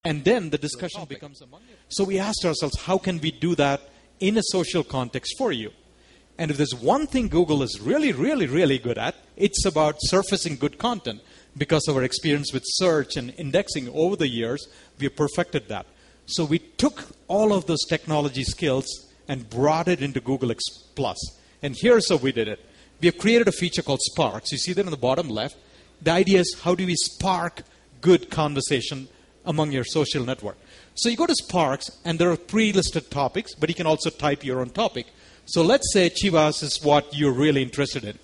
And then the discussion becomes among you. So we asked ourselves, how can we do that in a social context for you? And if there's one thing Google is really, really, really good at, it's about surfacing good content. Because of our experience with search and indexing over the years, we have perfected that. So we took all of those technology skills and brought it into Google Plus. And here's how we did it. We have created a feature called Sparks. You see that on the bottom left. The idea is, how do we spark good conversation among your social network? So you go to Sparks, and there are pre-listed topics, but you can also type your own topic. So let's say Chivas is what you're really interested in.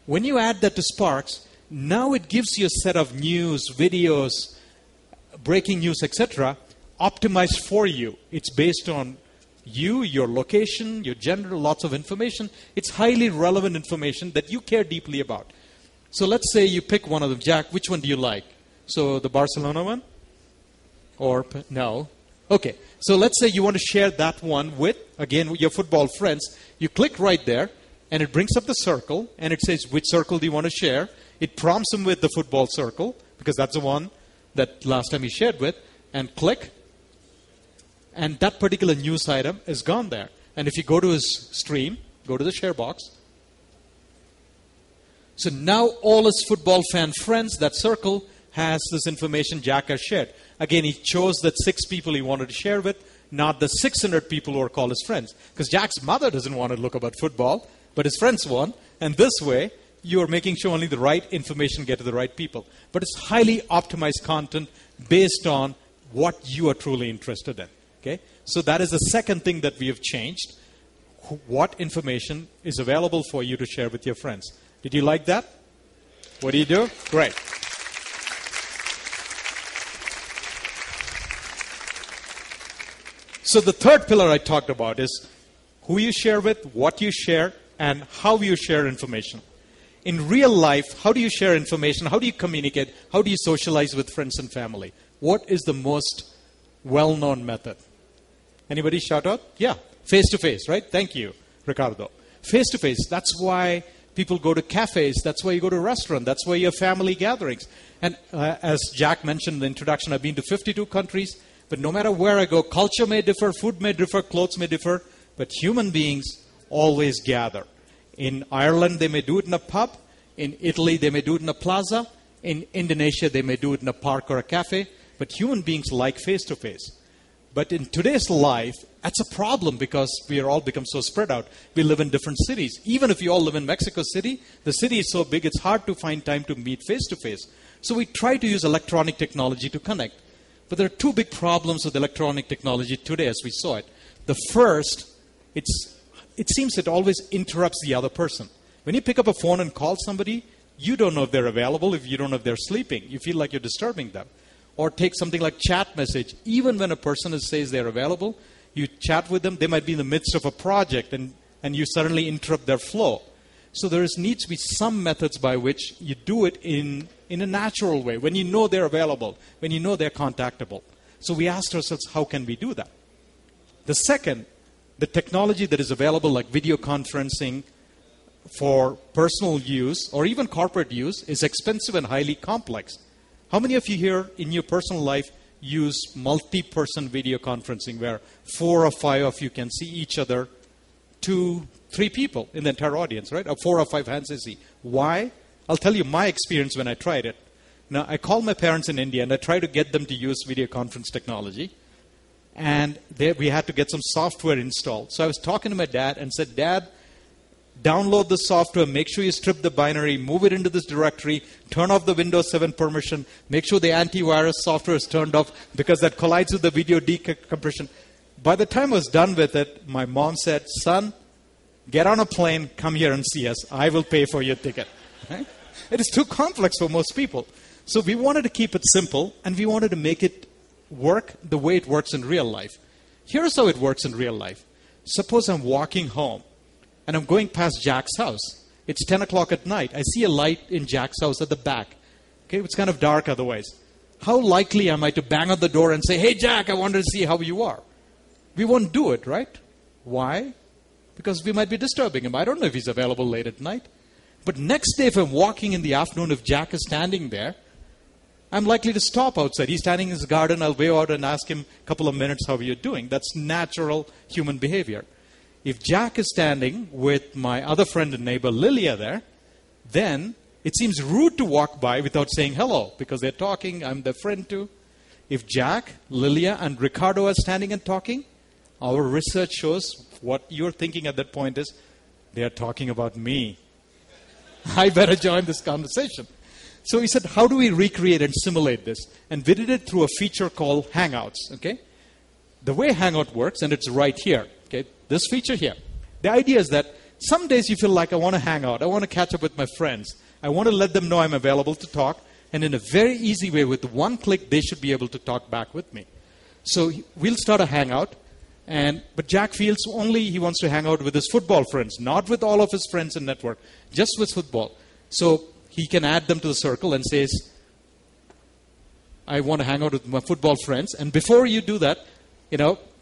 When you add that to Sparks, now it gives you a set of news, videos, breaking news, etc., optimized for you. It's based on you, your location, your gender, lots of information. It's highly relevant information that you care deeply about. So let's say you pick one of them. Jack, which one do you like? So the Barcelona one? Or no? Okay. So let's say you want to share that one with, again, your football friends. You click right there, and it brings up the circle, and it says, which circle do you want to share? It prompts them with the football circle, because that's the one that last time he shared with, and click. And that particular news item is gone there. And if you go to his stream, go to the share box. So now all his football fan friends, that circle, has this information Jack has shared. Again, he chose that 6 people he wanted to share with, not the 600 people who are called his friends. Because Jack's mother doesn't want to look about football, but his friends want. And this way, you are making sure only the right information get to the right people. But it's highly optimized content based on what you are truly interested in. Okay? So that is the second thing that we have changed. What information is available for you to share with your friends. Did you like that? What do you do? Great. So the third pillar I talked about is who you share with, what you share, and how you share information. In real life, how do you share information? How do you communicate? How do you socialize with friends and family? What is the most well-known method? Anybody shout out? Yeah, face-to-face, right? Thank you, Ricardo. Face-to-face, that's why people go to cafes. That's why you go to a restaurant. That's why you have family gatherings. And as Jack mentioned in the introduction, I've been to 52 countries. But no matter where I go, culture may differ, food may differ, clothes may differ, but human beings always gather. In Ireland, they may do it in a pub. In Italy, they may do it in a plaza. In Indonesia, they may do it in a park or a cafe. But human beings like face-to-face. But in today's life, that's a problem because we are all become so spread out. We live in different cities. Even if you all live in Mexico City, the city is so big, it's hard to find time to meet face-to-face. So we try to use electronic technology to connect. But there are 2 big problems with electronic technology today as we saw it. The first, it seems it always interrupts the other person. When you pick up a phone and call somebody, you don't know if they're available, if you don't know if they're sleeping. You feel like you're disturbing them. Or take something like chat message. Even when a person says they're available, you chat with them, they might be in the midst of a project and you suddenly interrupt their flow. So there needs to be some methods by which you do it in a natural way, when you know they're available, when you know they're contactable. So we asked ourselves, how can we do that? The second, the technology that is available like video conferencing for personal use or even corporate use is expensive and highly complex. How many of you here in your personal life use multi-person video conferencing where 4 or 5 of you can see each other, 2, 3 people in the entire audience, right? Or 4 or 5 hands I see. Why? I'll tell you my experience when I tried it. Now, I called my parents in India and I tried to get them to use video conference technology. And we had to get some software installed. So I was talking to my dad and said, Dad, download the software, make sure you strip the binary, move it into this directory, turn off the Windows 7 permission, make sure the antivirus software is turned off because that collides with the video decompression. By the time I was done with it, my mom said, son, get on a plane, come here and see us. I will pay for your ticket. Right? It is too complex for most people. So we wanted to keep it simple and we wanted to make it work the way it works in real life. Here's how it works in real life. Suppose I'm walking home and I'm going past Jack's house. It's 10 o'clock at night. I see a light in Jack's house at the back. Okay, it's kind of dark otherwise. How likely am I to bang on the door and say, hey, Jack, I wanted to see how you are? We won't do it, right? Why? Because we might be disturbing him. I don't know if he's available late at night. But next day, if I'm walking in the afternoon, if Jack is standing there, I'm likely to stop outside. He's standing in his garden. I'll wave out and ask him a couple of minutes, how are you doing? That's natural human behavior. If Jack is standing with my other friend and neighbor, Lilia, there, then it seems rude to walk by without saying hello because they're talking. I'm their friend too. If Jack, Lilia, and Ricardo are standing and talking, our research shows what you're thinking at that point is, they are talking about me. I better join this conversation. So he said, how do we recreate and simulate this? And we did it through a feature called Hangouts. Okay, the way Hangout works, and it's right here. Okay, this feature here. The idea is that some days you feel like I want to hang out. I want to catch up with my friends. I want to let them know I'm available to talk. And in a very easy way, with one click, they should be able to talk back with me. So we'll start a Hangout. But Jack feels only he wants to hang out with his football friends, not with all of his friends in network, just with football. So he can add them to the circle and says, I want to hang out with my football friends. And before you do that,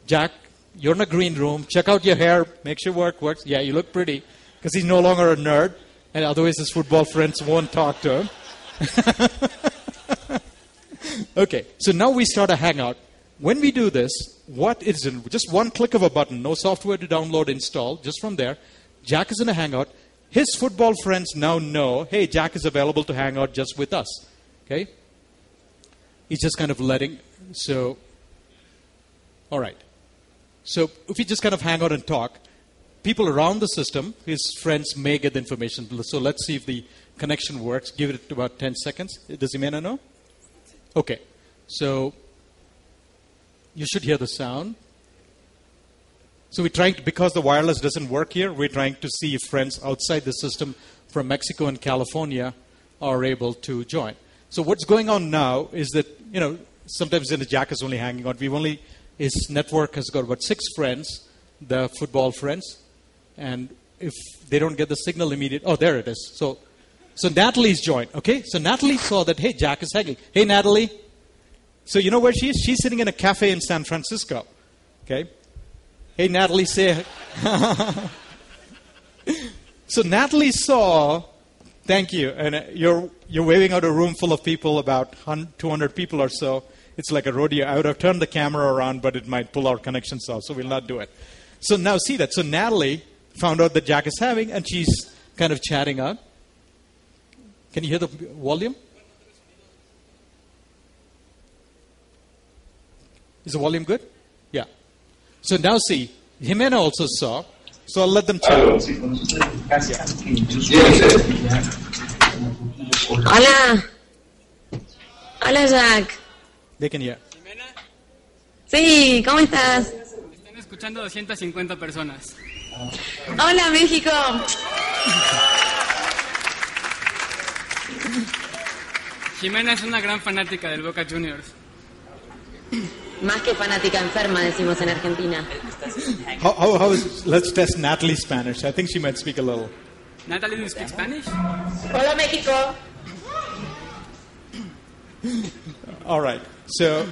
Jack, you're in a green room. Check out your hair. Make sure work works. Yeah, you look pretty. Because he's no longer a nerd. And otherwise his football friends won't talk to him. Okay, so now we start a Hangout. When we do this, what is in just one click of a button, no software to download, install, just from there, Jack is in a Hangout. His football friends now know, hey, Jack is available to hang out just with us. Okay? He's just kind of all right. So if we just kind of hang out and talk, people around the system, his friends may get the information. So let's see if the connection works. Give it about 10 seconds. Does Jimena know? Okay. So you should hear the sound. So we're trying to, because the wireless doesn't work here, we're trying to see if friends outside the system from Mexico and California are able to join. So what's going on now is that, sometimes Jack is only hanging out. His network has got about 6 friends, the football friends. And if they don't get the signal immediately, oh, there it is. So Natalie's joined, okay? So Natalie saw that, hey, Jack is hanging. Hey, Natalie. So you know where she is? She's sitting in a cafe in San Francisco. Okay? Hey, Natalie, say... So Natalie saw... Thank you. And you're waving out a room full of people, about 200 people or so. It's like a rodeo. I would have turned the camera around, but it might pull our connections off, so we'll not do it. So now see that. So Natalie found out that Jack is having, and she's kind of chatting up. Can you hear the volume? Is the volume good? Yeah. So now see, Jimena also saw. So I'll let them chat. Hola. Hola, Jack. They can hear. ¿Jimena? Sí, ¿cómo estás? Están escuchando 250 personas. Hola, México. Jimena es una gran fanática del Boca Juniors. Más que fanática enferma, decimos en Argentina. Let's test Natalie's Spanish. I think she might speak a little. Natalie, do you speak Spanish? Hola, México. All right. So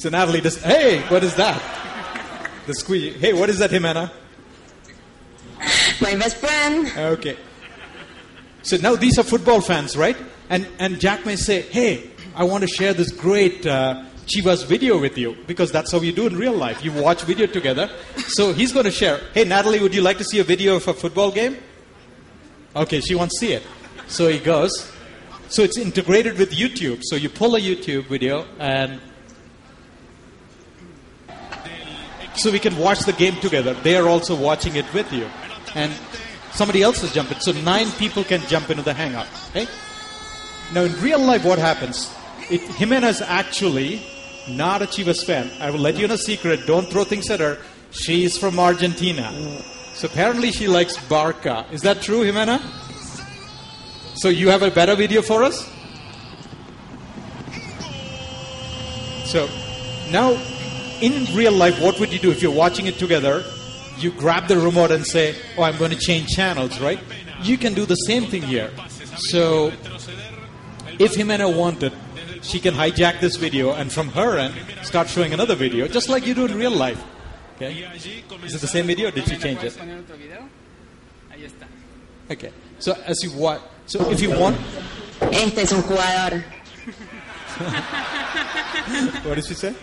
Natalie does. Hey, what is that? The squeegee. Hey, what is that, Jimena? My best friend. Okay. So now these are football fans, right? And Jack may say, hey, I want to share this great Chivas video with you, because that's how you do in real life. You watch video together. So he's going to share. Hey, Natalie, would you like to see a video of a football game? Okay, she wants to see it. So he goes. So it's integrated with YouTube. So you pull a YouTube video, and so we can watch the game together. They are also watching it with you. And somebody else is jumping. So 9 people can jump into the Hangout. Okay? Now, in real life, what happens? Jimena is actually not a Chivas fan. I will let you in a secret. Don't throw things at her. She's from Argentina. So apparently she likes Barca. Is that true, Jimena? So you have a better video for us? So now, in real life, what would you do if you're watching it together? You grab the remote and say, oh, I'm going to change channels, right? You can do the same thing here. So if Jimena wanted, she can hijack this video and from her end start showing another video, just like you do in real life. Okay? Is it the same video or did she change it? Okay. So as you watch, so if you want, Este es un jugador. What did she say?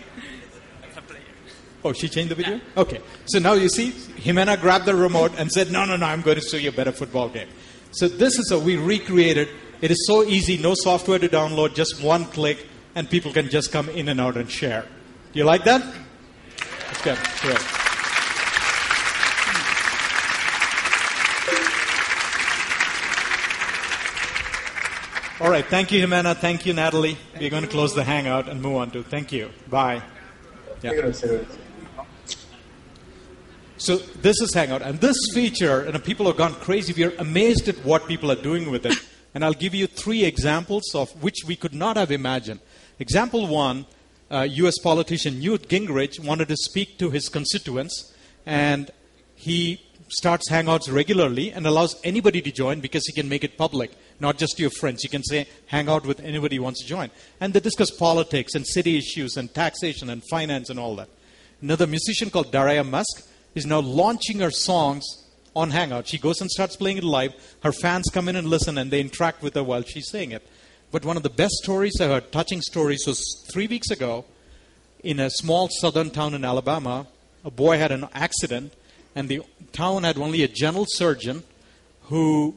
Oh, she changed the video? Okay. So now you see, Jimena grabbed the remote and said, no, I'm going to show you a better football game. So this is how we recreated. It is so easy, no software to download, just one click, and people can just come in and out and share. Do you like that? That's good. Great. All right. Thank you, Jimena. Thank you, Natalie. We're going to close the Hangout and move on to. Thank you. Bye. Yeah. So this is Hangout. And this feature, and people have gone crazy. We are amazed at what people are doing with it. And I'll give you 3 examples of which we could not have imagined. Example 1, U.S. politician Newt Gingrich wanted to speak to his constituents. And he starts Hangouts regularly and allows anybody to join because he can make it public, not just your friends. You can say, hang out with anybody who wants to join. And they discuss politics and city issues and taxation and finance and all that. Another musician called Daria Musk is now launching her songs on Hangout. She goes and starts playing it live. Her fans come in and listen, and they interact with her while she's saying it. But one of the best stories I heard, touching stories, was 3 weeks ago in a small southern town in Alabama. A boy had an accident, and the town had only a general surgeon who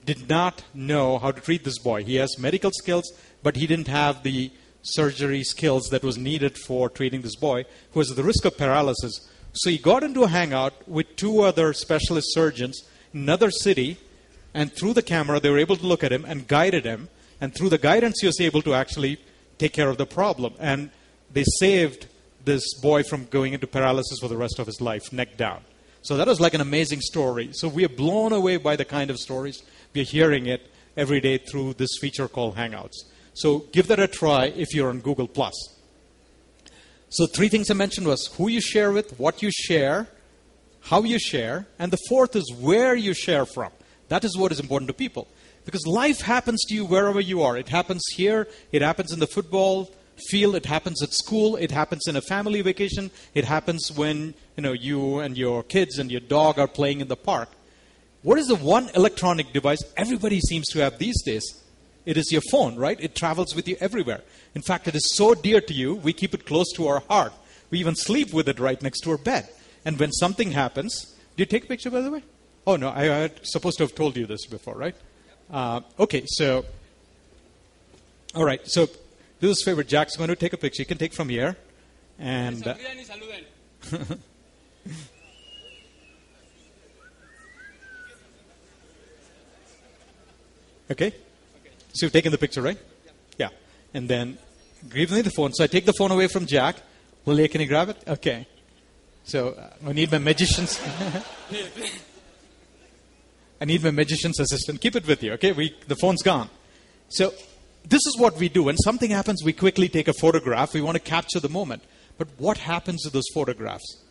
did not know how to treat this boy. He has medical skills, but he didn't have the surgery skills that was needed for treating this boy, who was at the risk of paralysis. So he got into a Hangout with 2 other specialist surgeons in another city, and through the camera, they were able to look at him and guided him. And through the guidance, he was able to actually take care of the problem. And they saved this boy from going into paralysis for the rest of his life, neck down. So that was like an amazing story. So we are blown away by the kind of stories. We are hearing it every day through this feature called Hangouts. So give that a try if you're on Google+. So 3 things I mentioned was who you share with, what you share, how you share, and the 4th is where you share from. That is what is important to people. Because life happens to you wherever you are. It happens here, it happens in the football field, it happens at school, it happens in a family vacation, it happens when you and your kids and your dog are playing in the park. What is the one electronic device everybody seems to have these days? It is your phone, right? It travels with you everywhere. In fact, it is so dear to you, we keep it close to our heart. We even sleep with it right next to our bed. And when something happens, do you take a picture, by the way? Oh, no, I supposed to have told you this before, right? Okay, so, all right, so do us a favor. Jack's going to take a picture. You can take from here. And okay? So you've taken the picture, right? Yeah. And then give me the phone. So I take the phone away from Jack. Lilia, can you grab it? Okay. So I need my magician's... I need my magician's assistant. Keep it with you, okay? The phone's gone. So this is what we do. When something happens, we quickly take a photograph. We want to capture the moment. But what happens to those photographs?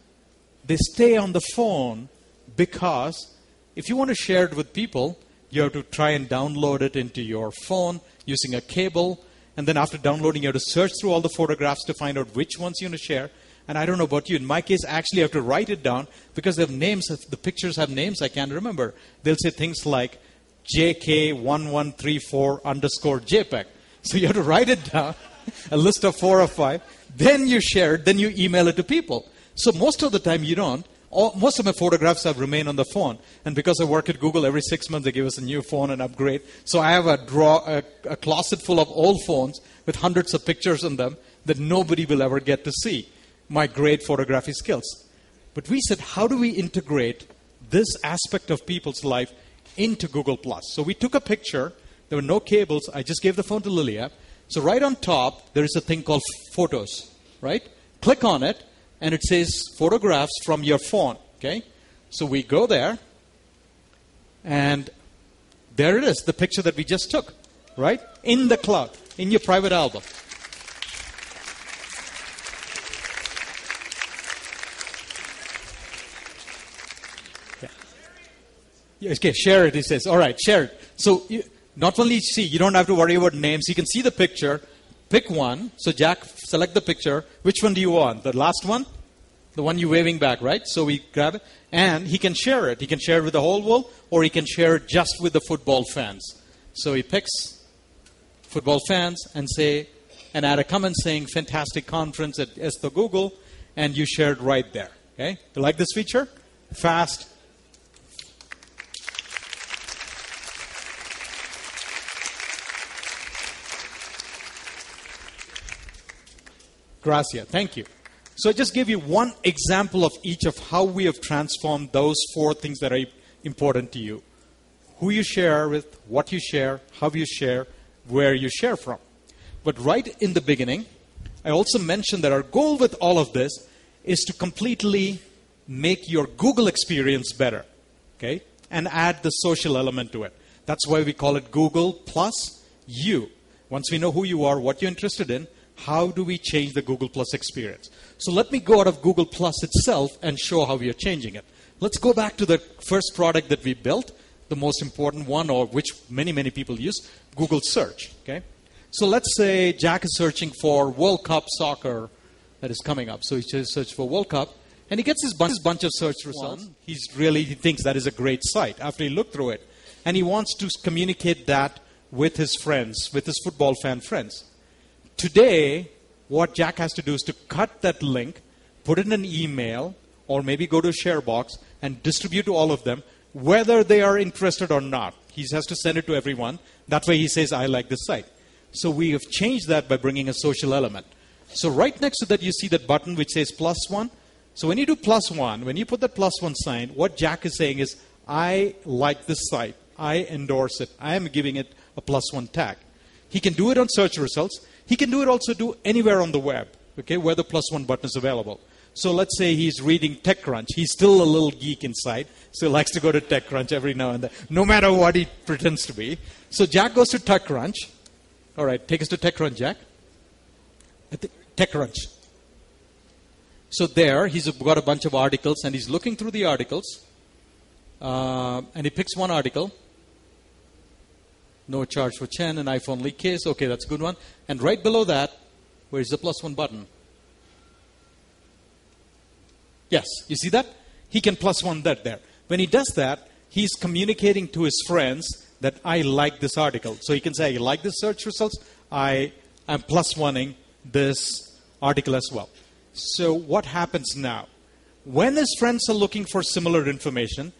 They stay on the phone because if you want to share it with people, you have to try and download it into your phone using a cable. And then after downloading, you have to search through all the photographs to find out which ones you want to share. And I don't know about you. In my case, I actually have to write it down because they have names. If the pictures have names I can't remember. They'll say things like JK1134_JPEG. So you have to write it down, a list of 4 or 5. Then you share it. Then you email it to people. So most of the time you don't. Most of my photographs have remained on the phone. And because I work at Google, every 6 months they give us a new phone and upgrade. So I have a closet full of old phones with hundreds of pictures on them that nobody will ever get to see my great photography skills. But we said, how do we integrate this aspect of people's life into Google+? So we took a picture. There were no cables. I just gave the phone to Lilia. So right on top, there is a thing called Photos, right? Click on it. And it says photographs from your phone, okay? So we go there, and there it is, the picture that we just took, right? In the cloud, in your private album. Yeah. Okay, share it, he says. All right, share it. So not only you don't have to worry about names. You can see the picture. Pick one. So Jack, select the picture. Which one do you want? The last one? The one you're waving back, right? So we grab it. And he can share it. He can share it with the whole world, or he can share it just with the football fans. So he picks football fans and add a comment saying, fantastic conference at Esto Google, and you shared right there. Okay? You like this feature? Fast. Gracias. Thank you. So I just gave you one example of each of how we have transformed those 4 things that are important to you. Who you share with, what you share, how you share, where you share from. But right in the beginning, I also mentioned that our goal with all of this is to completely make your Google experience better, okay? And add the social element to it. That's why we call it Google plus you. Once we know who you are, what you're interested in, how do we change the Google Plus experience? So let me go out of Google Plus itself and show how we are changing it. Let's go back to the first product that we built, the most important one, or which many, many people use, Google Search. Okay? So let's say Jack is searching for World Cup soccer that is coming up. So he just searches for World Cup, and he gets his bunch of search results. He thinks that is a great site after he looked through it. And he wants to communicate that with his friends, with his football fan friends. Today, what Jack has to do is to cut that link, put it in an email, or maybe go to a share box and distribute to all of them, whether they are interested or not. He has to send it to everyone. That way he says, I like this site. So we have changed that by bringing a social element. So right next to that, you see that button which says +1. So when you do +1, when you put that +1 sign, what Jack is saying is, I like this site. I endorse it. I am giving it a +1 tag. He can do it on search results. He can do it also anywhere on the web, okay, where the +1 button is available. So let's say he's reading TechCrunch. He's still a little geek inside, so he likes to go to TechCrunch every now and then, no matter what he pretends to be. So Jack goes to TechCrunch. All right, take us to TechCrunch, Jack. TechCrunch. So there, he's got a bunch of articles, and he's looking through the articles, and he picks one article. No charge for Chen, an iPhone leak case. Okay, that's a good one. And right below that, where's the +1 button? Yes, you see that? He can +1 that there. When he does that, he's communicating to his friends that I like this article. So he can say, I like this search results. I am +1ing this article as well. So what happens now? When his friends are looking for similar information,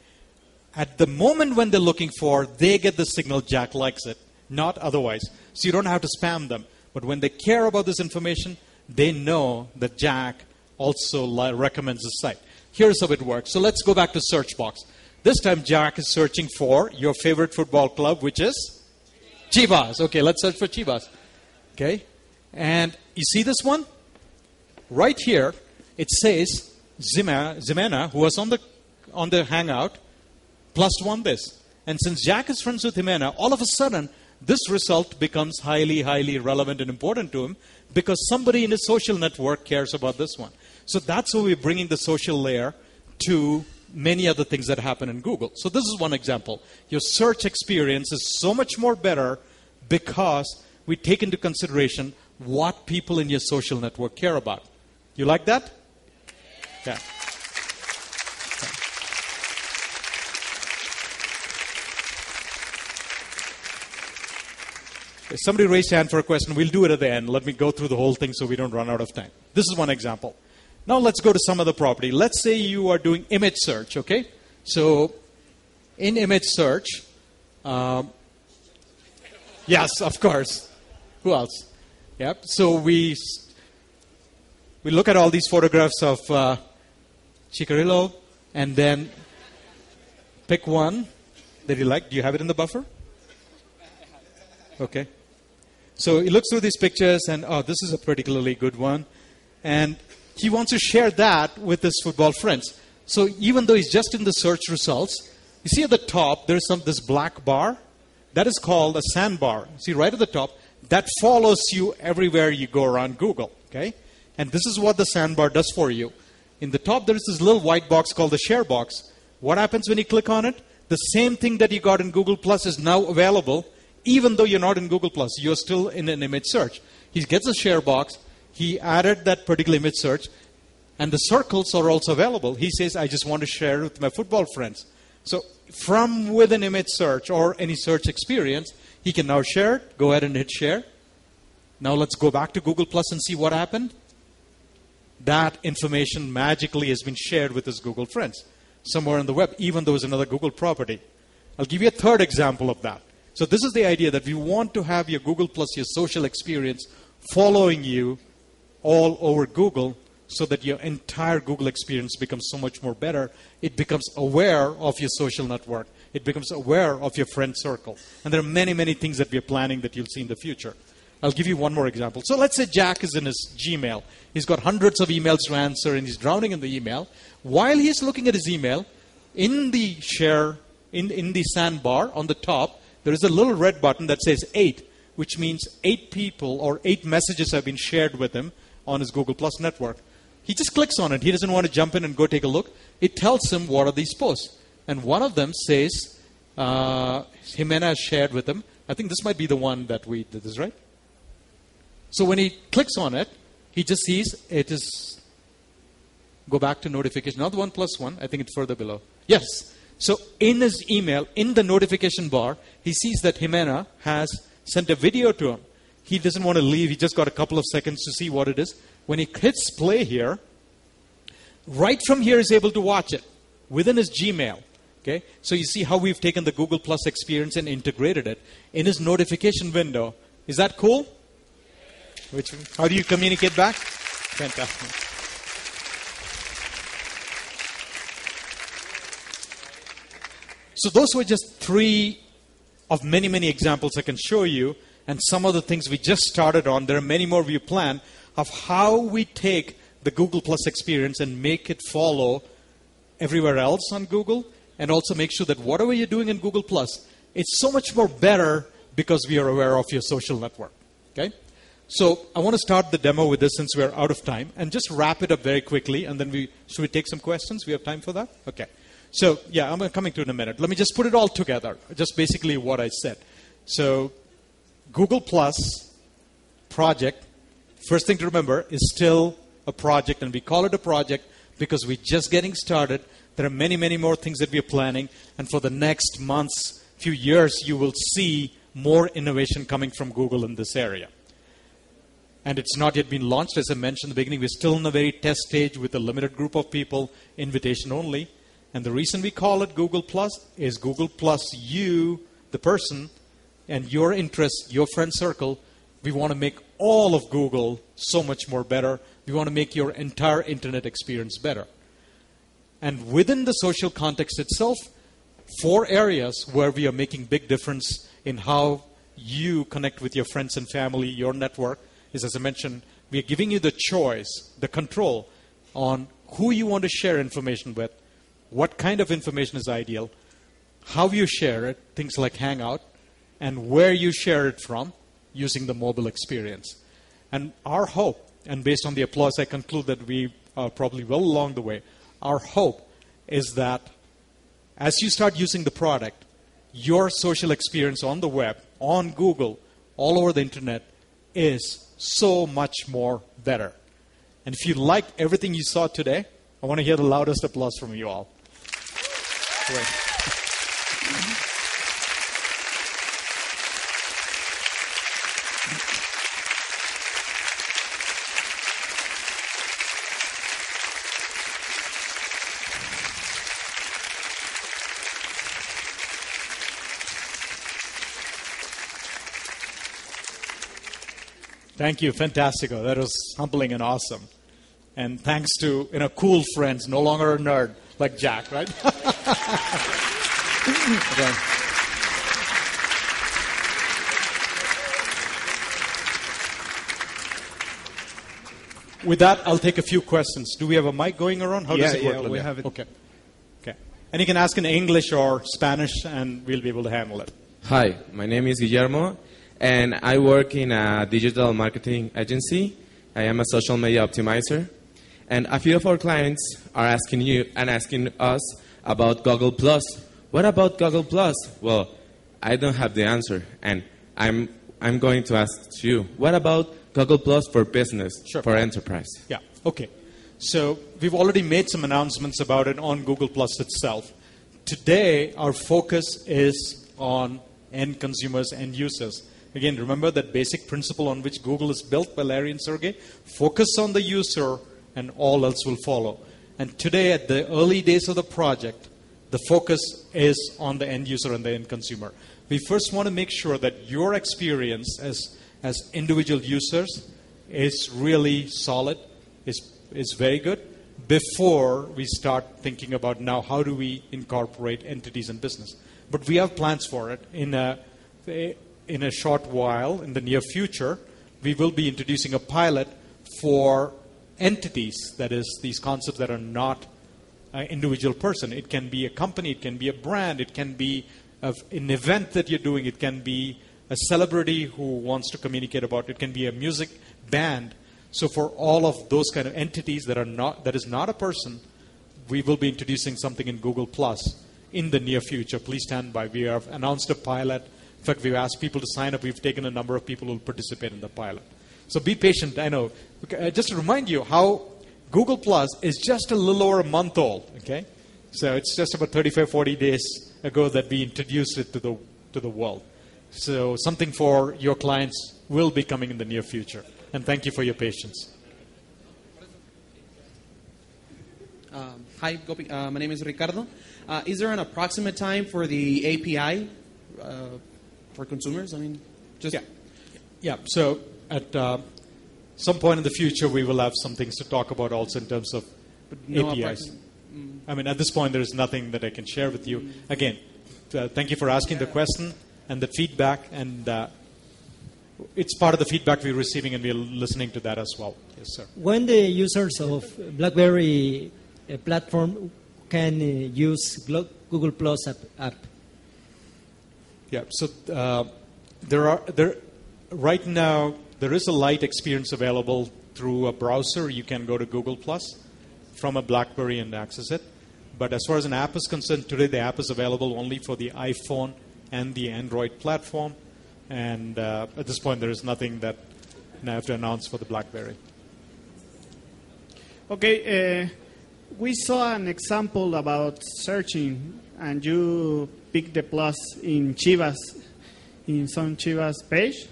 at the moment when they're looking for, they get the signal Jack likes it, not otherwise. So you don't have to spam them. But when they care about this information, they know that Jack also recommends the site. Here's how it works. So let's go back to search box. This time Jack is searching for your favorite football club, which is Chivas. Okay, let's search for Chivas. Okay, and you see this one? Right here, it says Zimena, who was on the Hangout, +1 this. And since Jack is friends with Jimena, all of a sudden, this result becomes highly, highly relevant and important to him because somebody in his social network cares about this one. So that's how we're bringing the social layer to many other things that happen in Google. So this is one example. Your search experience is so much more better because we take into consideration what people in your social network care about. You like that? Yeah. If somebody raised a hand for a question, we'll do it at the end. Let me go through the whole thing so we don't run out of time. This is one example. Now let's go to some other property. Let's say you are doing image search, okay? So in image search, yes, of course. Who else? Yep. So we look at all these photographs of Chicharito and then pick one that you like. Do you have it in the buffer? Okay. So he looks through these pictures and, oh, this is a particularly good one. And he wants to share that with his football friends. So even though he's just in the search results, you see at the top, there's this black bar. That is called a sandbar. See right at the top, that follows you everywhere you go around Google. Okay? And this is what the sandbar does for you. In the top, there is this little white box called the share box. What happens when you click on it? The same thing that you got in Google Plus is now available. Even though you're not in Google Plus, you're still in an image search. He gets a share box. He added that particular image search. And the circles are also available. He says, I just want to share it with my football friends. So from within image search or any search experience, He can now share it. Go ahead and hit share. Now let's go back to Google Plus and see what happened. That information magically has been shared with his Google friends somewhere on the web, even though it's another Google property. I'll give you a third example of that. So this is the idea that we want to have your Google Plus, your social experience, following you all over Google so that your entire Google experience becomes so much more better. It becomes aware of your social network. It becomes aware of your friend circle. And there are many, many things that we are planning that you'll see in the future. I'll give you one more example. So let's say Jack is in his Gmail. He's got hundreds of emails to answer and he's drowning in the email. While he's looking at his email, in the share, in the sandbar on the top, there is a little red button that says 8, which means 8 people or 8 messages have been shared with him on his Google Plus network. He just clicks on it. He doesn't want to jump in and go take a look. It tells him what are these posts. And one of them says, Jimena has shared with him. I think this might be the one that we did this, right? So when he clicks on it, he just sees it is, go back to notification, not 1+1, I think it's further below. Yes. So in his email, in the notification bar, he sees that Jimena has sent a video to him. He doesn't want to leave. He just got a couple of seconds to see what it is. When he hits play here, right from here he's able to watch it within his Gmail. Okay? So you see how we've taken the Google Plus experience and integrated it in his notification window. Is that cool? How do you communicate back? Fantastic. So those were just 3 of many, many examples I can show you. And some of the things we just started on. There are many more we plan of how we take the Google Plus experience and make it follow everywhere else on Google. And also make sure that whatever you're doing in Google Plus, it's so much more better because we are aware of your social network. Okay? So I want to start the demo with this since we're out of time. And just wrap it up very quickly. And then should we take some questions? We have time for that? Okay. So, yeah, I'm coming to it in a minute. Let me just put it all together. Just basically what I said. So, Google Plus project, first thing to remember, is still a project. And we call it a project because we're just getting started. There are many, many more things that we are planning. And for the next months, few years, you will see more innovation coming from Google in this area. And it's not yet been launched. As I mentioned in the beginning, we're still in a very test stage with a limited group of people, invitation only. And the reason we call it Google Plus is Google Plus you, the person, and your interests, your friend circle. We want to make all of Google so much more better. We want to make your entire internet experience better. And within the social context itself, 4 areas where we are making big difference in how you connect with your friends and family, your network, is, as I mentioned, we are giving you the choice, the control on who you want to share information with, what kind of information is ideal, how you share it, things like Hangout, and where you share it from using the mobile experience. And our hope, and based on the applause, I conclude that we are probably well along the way. Our hope is that as you start using the product, your social experience on the web, on Google, all over the internet is so much more better. And if you liked everything you saw today, I want to hear the loudest applause from you all. Great. Thank you. Fantastico. That was humbling and awesome. And thanks to cool friends, no longer a nerd like Jack, right? Okay. With that, I'll take a few questions. Do we have a mic going around? How does it work? Yeah, we have it. Okay. And you can ask in English or Spanish, and we'll be able to handle it. Hi, my name is Guillermo, and I work in a digital marketing agency. I am a social media optimizer. And a few of our clients are asking you and asking us about Google Plus. What about Google Plus? Well, I don't have the answer, and I'm going to ask you. What about Google Plus for business, for enterprise? Yeah, okay. So we've already made some announcements about it on Google Plus itself. Today, our focus is on end consumers, end users. Again, remember that basic principle on which Google is built by Larry and Sergey? Focus on the user and all else will follow. And today, at the early days of the project, the focus is on the end user and the end consumer. We first want to make sure that your experience as individual users is really solid, is very good, before we start thinking about now how do we incorporate entities in business. But we have plans for it. In a short while, in the near future, we will be introducing a pilot for entities, that is, these concepts that are not an individual person. It can be a company, it can be a brand, it can be an event that you're doing, it can be a celebrity who wants to communicate about it, it can be a music band. So for all of those kind of entities that is not a person, we will be introducing something in Google Plus in the near future. Please stand by. We have announced a pilot. In fact, we've asked people to sign up. We've taken a number of people who will participate in the pilot. So be patient. I know. Just to remind you how Google Plus is just a little over a month old. Okay, so it's just about 35, 40 days ago that we introduced it to the world. So something for your clients will be coming in the near future. And thank you for your patience. Hi, Gopi. My name is Ricardo. Is there an approximate time for the API for consumers? I mean, just yeah. So at some point in the future, we will have some things to talk about also in terms of APIs. I mean, at this point, there is nothing that I can share with you. Again, thank you for asking the question and the feedback, and it's part of the feedback we're receiving, and we're listening to that as well. Yes, sir. When the users of BlackBerry platform can use Google Plus app? Yeah. So right now there is a light experience available through a browser. You can go to Google Plus from a BlackBerry and access it. But as far as an app is concerned, today the app is available only for the iPhone and the Android platform. And at this point, there is nothing that I have to announce for the BlackBerry. Okay, we saw an example about searching, and you picked the plus in Chivas, in some Chivas page.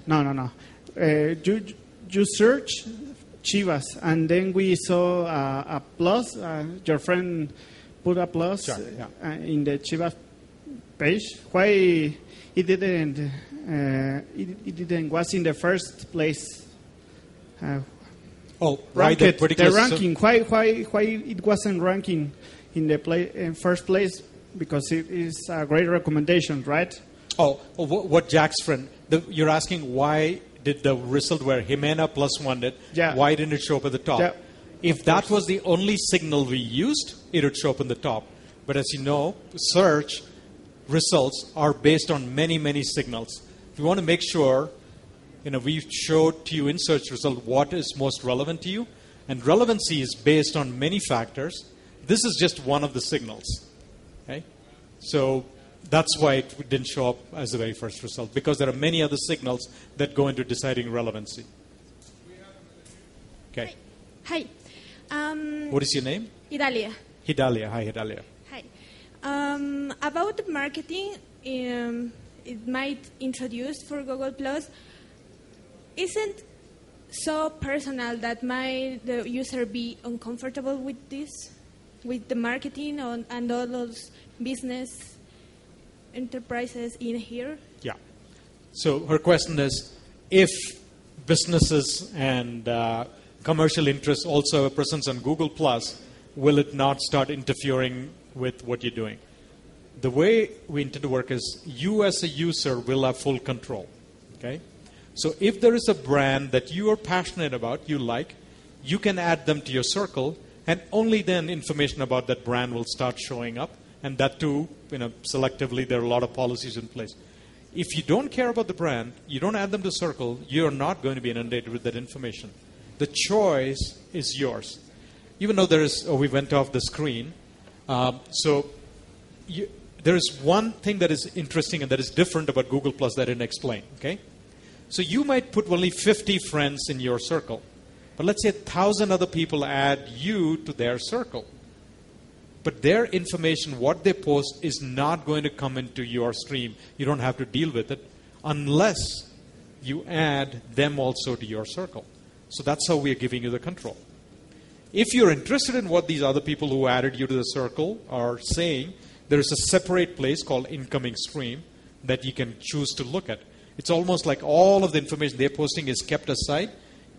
No. You search Chivas, and then we saw a plus. Your friend put a plus in the Chivas page. Why it didn't? It didn't was in the first place. Why that particular the ranking? Why it wasn't ranking in the first place? Because it is a great recommendation, right? What Jack's friend? You're asking why did the result where Jimena plus one did? Yeah. Why didn't it show up at the top? Yeah. If that was the only signal we used, it would show up in the top. But as you know, search results are based on many, many signals. We want to make sure, we showed to you in search result what is most relevant to you. And relevancy is based on many factors. This is just one of the signals. Okay? So that's why it didn't show up as the very first result, because there are many other signals that go into deciding relevancy. Okay. Hi. What is your name? Hidalia. Hidalia. Hi, Hidalia. Hi. About the marketing, it might introduce for Google Plus. Isn't so personal that might the user be uncomfortable with this, with the marketing and all those business enterprises in here? Yeah. So her question is, if businesses and commercial interests also have a presence on Google Plus, will it not start interfering with what you're doing? The way we intend to work is you as a user will have full control. Okay? So if there is a brand that you are passionate about, you like, you can add them to your circle, and only then information about that brand will start showing up. And that too, selectively, there are a lot of policies in place. If you don't care about the brand, you don't add them to circle, you're not going to be inundated with that information. The choice is yours. Even though we went off the screen. There is one thing that is interesting and that is different about Google Plus that I didn't explain. Okay? So you might put only 50 friends in your circle. But let's say 1,000 other people add you to their circle. But their information, what they post, is not going to come into your stream. You don't have to deal with it unless you add them also to your circle. So that's how we are giving you the control. If you're interested in what these other people who added you to the circle are saying, there is a separate place called incoming stream that you can choose to look at. It's almost like all of the information they're posting is kept aside.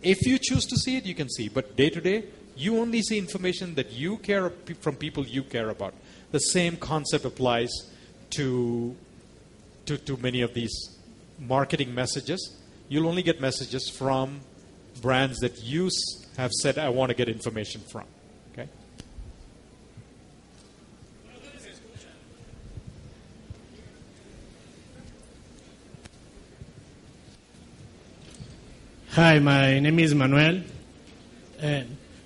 If you choose to see it, you can see. But day to day, you only see information that you care from people you care about. The same concept applies to many of these marketing messages. You'll only get messages from brands that you have said, I want to get information from. Okay? Hi, my name is Manuel.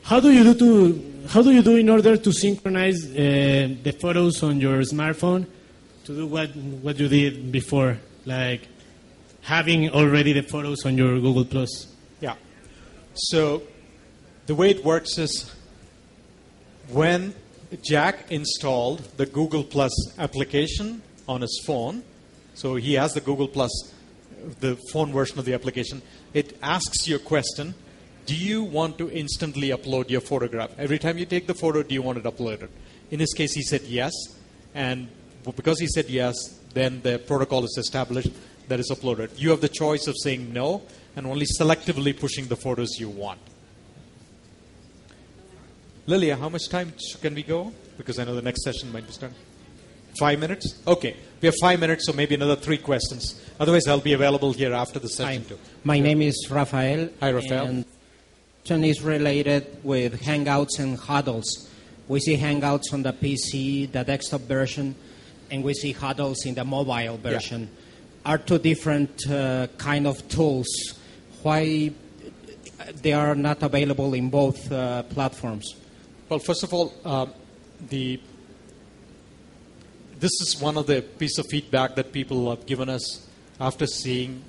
How do you do in order to synchronize the photos on your smartphone to do what you did before, like having already the photos on your Google Plus? Yeah. So the way it works is when Jack installed the Google Plus application on his phone, so he has the Google Plus, the phone version of the application, it asks you a question. Do you want to instantly upload your photograph? Every time you take the photo, do you want it uploaded? In his case, he said yes. And because he said yes, then the protocol is established that is uploaded. You have the choice of saying no and only selectively pushing the photos you want. Lilia, how much time can we go? Because I know the next session might be starting. 5 minutes? Okay. We have 5 minutes, so maybe another 3 questions. Otherwise, I'll be available here after the session too. My name is Rafael. Hi, Rafael. And question is related with Hangouts and Huddles. We see Hangouts on the PC, the desktop version, and we see Huddles in the mobile version. Yeah. Are two different kind of tools. Why they are not available in both platforms? Well, first of all, this is one of the piece of feedback that people have given us after seeing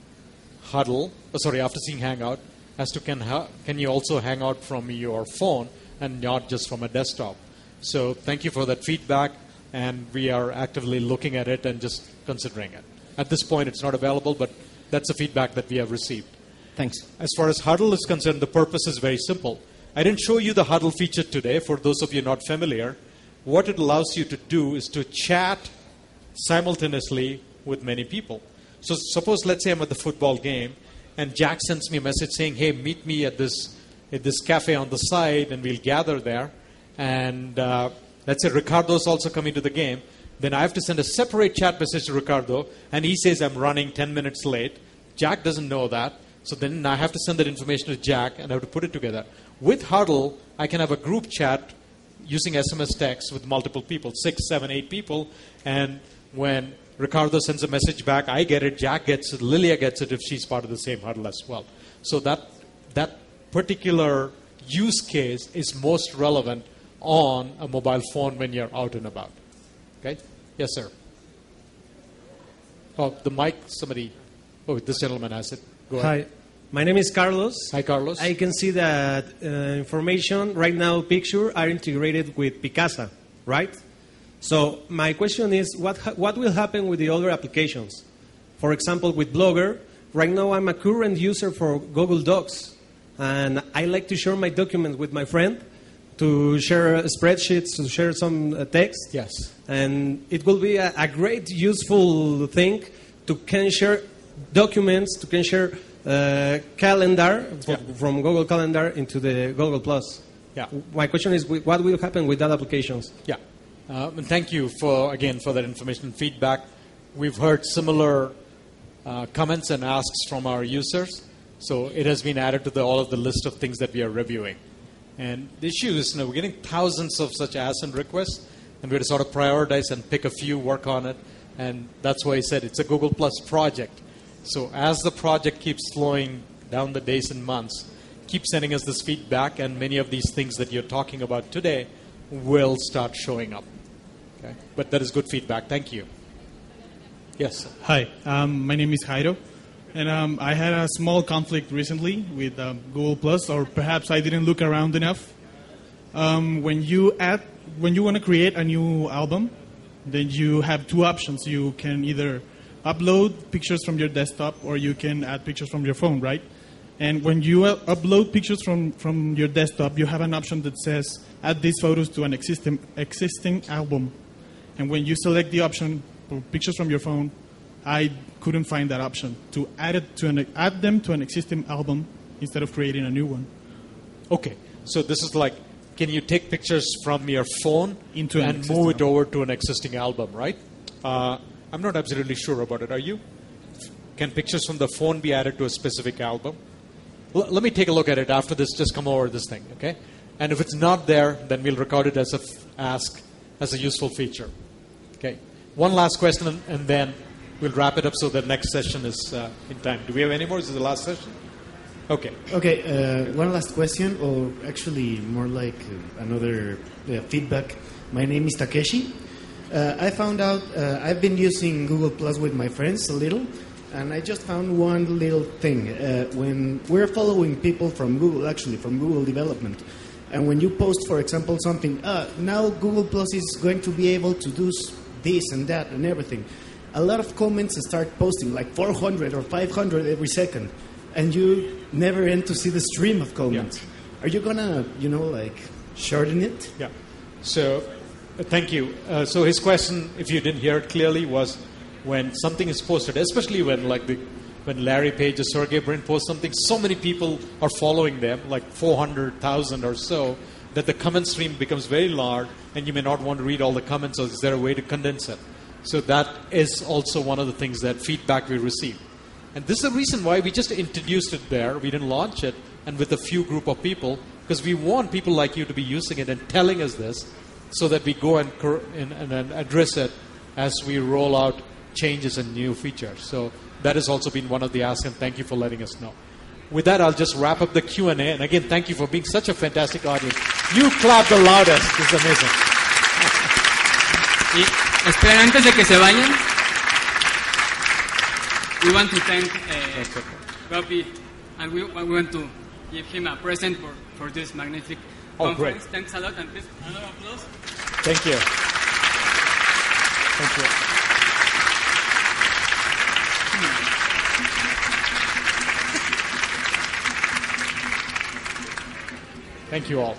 after seeing Hangout, as to can you also hang out from your phone and not just from a desktop. So thank you for that feedback, and we are actively looking at it and just considering it. At this point, it's not available, but that's the feedback that we have received. Thanks. As far as Huddle is concerned, the purpose is very simple. I didn't show you the Huddle feature today. For those of you not familiar, what it allows you to do is to chat simultaneously with many people. So suppose, let's say I'm at the football game, and Jack sends me a message saying, hey, meet me at this cafe on the side, and we'll gather there. And let's say Ricardo's also coming to the game. Then I have to send a separate chat message to Ricardo, and he says I'm running 10 minutes late. Jack doesn't know that. So then I have to send that information to Jack, and I have to put it together. With Huddle, I can have a group chat using SMS text with multiple people, 6, 7, 8 people. And when Ricardo sends a message back, I get it, Jack gets it, Lilia gets it if she's part of the same Huddle as well. So that particular use case is most relevant on a mobile phone when you're out and about. Okay? Yes, sir. Oh, the mic, somebody. Oh, this gentleman has it. Go ahead. Hi. My name is Carlos. Hi, Carlos. I can see that information right now, pictures are integrated with Picasa, right? So my question is, what will happen with the other applications? For example, with Blogger, right now I'm a current user for Google Docs, and I like to share my documents with my friend, to share spreadsheets, to share some text. Yes. And it will be a great, useful thing to can share documents, to can share calendar from Google Calendar into the Google Plus. Yeah. My question is, what will happen with that applications? Yeah. And thank you for that information and feedback. We've heard similar comments and asks from our users. So it has been added to all of the list of things that we are reviewing. And the issue is, we're getting thousands of such asks and requests, and we're to sort of prioritize and pick a few, work on it. And that's why I said it's a Google Plus project. So as the project keeps slowing down the days and months, keep sending us this feedback, and many of these things that you're talking about today will start showing up. Okay? But that is good feedback. Thank you. Yes, sir. Hi, my name is Jairo, and I had a small conflict recently with Google Plus, or perhaps I didn't look around enough. When you add when you want to create a new album, then you have two options. You can either upload pictures from your desktop or you can add pictures from your phone, right? And when you upload pictures from your desktop, you have an option that says add these photos to an existing album. And when you select the option for pictures from your phone, I couldn't find that option to add them to an existing album instead of creating a new one. Okay, so this is like, can you take pictures from your phone and move it over to an existing album, right? I'm not absolutely sure about it. Are you? Can pictures from the phone be added to a specific album? Let me take a look at it after this. Just come over this thing, okay? And if it's not there, then we'll record it as a useful feature. Okay. One last question, and then we'll wrap it up so the next session is in time. Do we have any more? Is this the last session? Okay. Okay. One last question, or actually more like another feedback. My name is Takeshi. I found out I've been using Google Plus with my friends a little, and I just found one little thing. When we're following people from Google, actually from Google development, and when you post, for example, something, now Google Plus is going to be able to do this and that and everything. A lot of comments start posting, like 400 or 500 every second, and you never end to see the stream of comments. Yeah. Are you gonna, shorten it? Yeah. So, thank you. So his question, if you didn't hear it clearly, was when something is posted, especially when when Larry Page or Sergey Brin post something, so many people are following them, like 400,000 or so, that the comment stream becomes very large, and you may not want to read all the comments. So is there a way to condense it? So that is also one of the things, that feedback we receive. And this is the reason why we just introduced it there. We didn't launch it, and with a few group of people, because we want people like you to be using it and telling us this, so that we go and address it as we roll out changes and new features. So that has also been one of the asks, and thank you for letting us know. With that, I'll just wrap up the Q&A. And again, thank you for being such a fantastic audience. You clap the loudest. This is amazing. Espera, antes de que se vayan, we want to thank Gopi, and we want to give him a present for this magnificent conference. Great. Thanks a lot, and please, another applause. Thank you. Thank you. Thank you all.